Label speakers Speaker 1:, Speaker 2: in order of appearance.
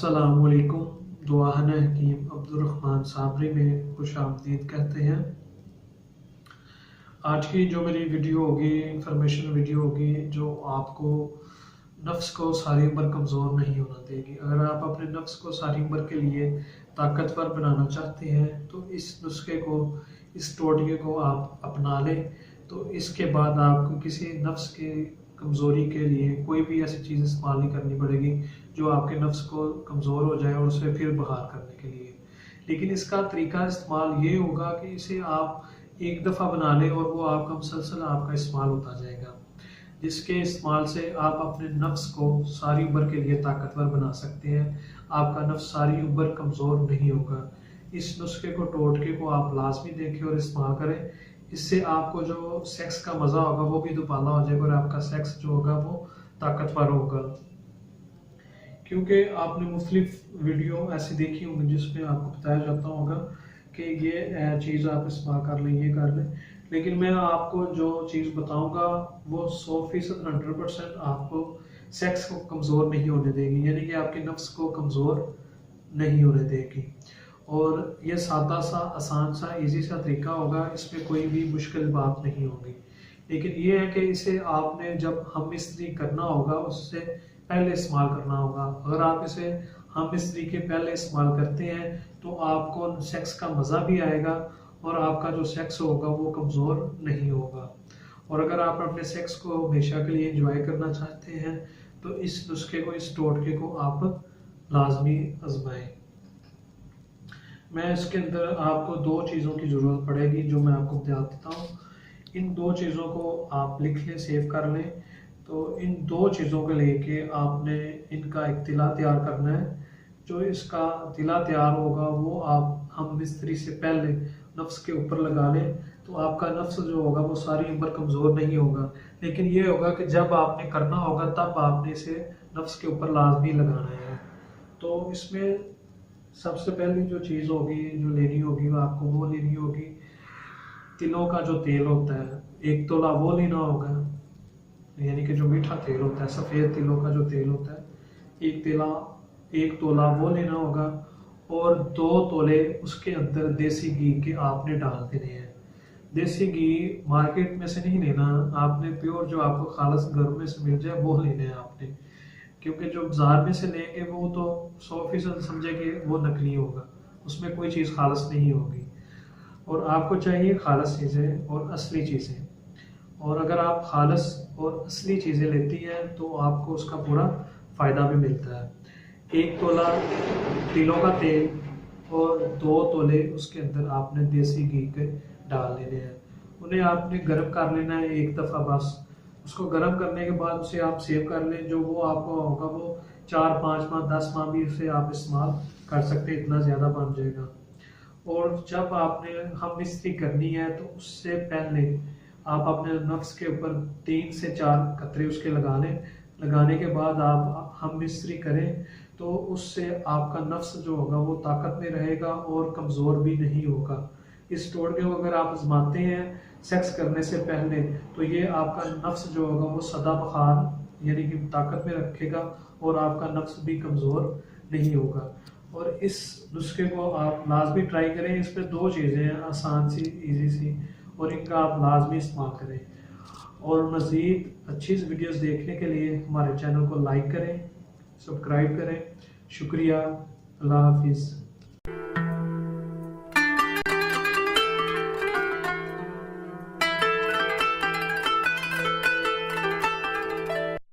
Speaker 1: अस्सलामुअलैकुम। दुआन हकीम अब्दुर्रहमान साबरी में खुश आमदीद कहते हैं। आज की जो मेरी वीडियो होगी, इंफॉर्मेशन वीडियो होगी, जो आपको नफ्स को सारी उम्र कमज़ोर नहीं होना देगी। अगर आप अपने नफ्स को सारी उम्र के लिए ताकतवर बनाना चाहते हैं तो इस नुस्खे को, इस टोटके को आप अपना लें। तो इसके बाद आपको किसी नफ्स की कमज़ोरी के लिए कोई भी ऐसी चीज़ इस्तेमाल नहीं करनी पड़ेगी जो आपके नफ्स को कमज़ोर हो जाए और उसे फिर बहाल करने के लिए। लेकिन इसका तरीका इस्तेमाल ये होगा कि इसे आप एक दफ़ा बना लें और वो आपका मुसलसल आपका इस्तेमाल होता जाएगा, जिसके इस्तेमाल से आप अपने नफ्स को सारी उम्र के लिए ताकतवर बना सकते हैं। आपका नफ्स सारी उम्र कमज़ोर नहीं होगा। इस नुस्खे को, टोटके को आप लाजमी देखें और इस्तेमाल करें। इससे आपको जो सेक्स का मज़ा होगा वो भी दुबाला हो जाएगा और आपका सेक्स जो होगा वो ताकतवर होगा। क्योंकि आपने मुख्तलिफ वीडियो ऐसी देखी होंगी जिसमें आपको बताया जाता होगा कि ये चीज़ आप इस्तेमाल कर लें, ये कर लें, लेकिन मैं आपको जो चीज़ बताऊंगा वो 100% 100% आपको सेक्स को कमज़ोर नहीं होने देगी, यानी कि आपके नफ्स को कमज़ोर नहीं होने देगी। और ये सादा सा, आसान सा, इजी सा तरीका होगा, इसमें कोई भी मुश्किल बात नहीं होगी। लेकिन ये है कि इसे आपने जब हम इस्त्री करना होगा उससे पहले इस्तेमाल करना होगा। अगर आप इसे हम इस्त्री के पहले इस्तेमाल करते हैं तो आपको सेक्स का मज़ा भी आएगा और आपका जो सेक्स होगा वो कमज़ोर नहीं होगा। और अगर आप अपने सेक्स को हमेशा के लिए एंजॉय करना चाहते हैं तो इस नुस्खे को, इस टोटके को आप लाजमी आजमाएं। मैं इसके अंदर आपको दो चीज़ों की ज़रूरत पड़ेगी जो मैं आपको बता देता हूँ। इन दो चीज़ों को आप लिख लें, सेव कर लें। तो इन दो चीज़ों को लेके आपने इनका एक तिला तैयार करना है। जो इसका तिला तैयार होगा वो आप हम मिस्त्री से पहले नफ्स के ऊपर लगा लें तो आपका नफ्स जो होगा वो सारी उम्र कमज़ोर नहीं होगा। लेकिन ये होगा कि जब आपने करना होगा तब आपने इसे नफ्स के ऊपर लाजमी लगाना है। तो इसमें सबसे पहली जो चीज़ होगी, जो लेनी होगी, वो आपको वो लेनी होगी, तिलों का जो तेल होता है 1 तोला वो लेना होगा, यानी कि जो मीठा तेल होता है, सफ़ेद तिलों का जो तेल होता है 1 तोला वो लेना होगा। और 2 तोले उसके अंदर देसी घी के आपने डाल देने हैं। देसी घी मार्केट में से नहीं लेना, आपने प्योर जो आपको खालस घर में से मिल जाए वो लेने हैं आपने, क्योंकि जो बाजार में से लेंगे वो तो 100% समझे कि वो नकली होगा, उसमें कोई चीज़ खालस नहीं होगी। और आपको चाहिए खालस चीज़ें और असली चीज़ें। और अगर आप खालस और असली चीज़ें लेती हैं तो आपको उसका पूरा फ़ायदा भी मिलता है। 1 तोला तिलों का तेल और 2 तोले उसके अंदर आपने देसी घी के डाल लेने हैं। उन्हें आपने गर्म कर लेना है एक दफ़ा बस। उसको गर्म करने के बाद उसे आप सेव कर लें। जो वो आपको होगा वो 4-5 माह 10 माह भी उसे आप इस्तेमाल कर सकते हैं, इतना ज़्यादा बन जाएगा। और जब आपने हम मिस्त्री करनी है तो उससे पहले आप अपने नफ्स के ऊपर 3 से 4 कतरे उसके लगा लें। लगाने के बाद आप हम मिस्त्री करें तो उससे आपका नफ्स जो होगा वो ताकत में रहेगा और कमज़ोर भी नहीं होगा। इस टोटके को अगर आप आजमाते हैं सेक्स करने से पहले तो ये आपका नफ्स जो होगा वो सदा बहार यानी कि ताकत में रखेगा और आपका नफ्स भी कमज़ोर नहीं होगा। और इस नुस्खे को आप लाजमी ट्राई करें। इसमें 2 चीज़ें हैं, आसान सी, इजी सी, और इनका आप लाजमी इस्तेमाल करें। और मज़ीद अच्छी वीडियोस देखने के लिए हमारे चैनल को लाइक करें, सब्सक्राइब करें। शुक्रिया। अल्लाह हाफिज़।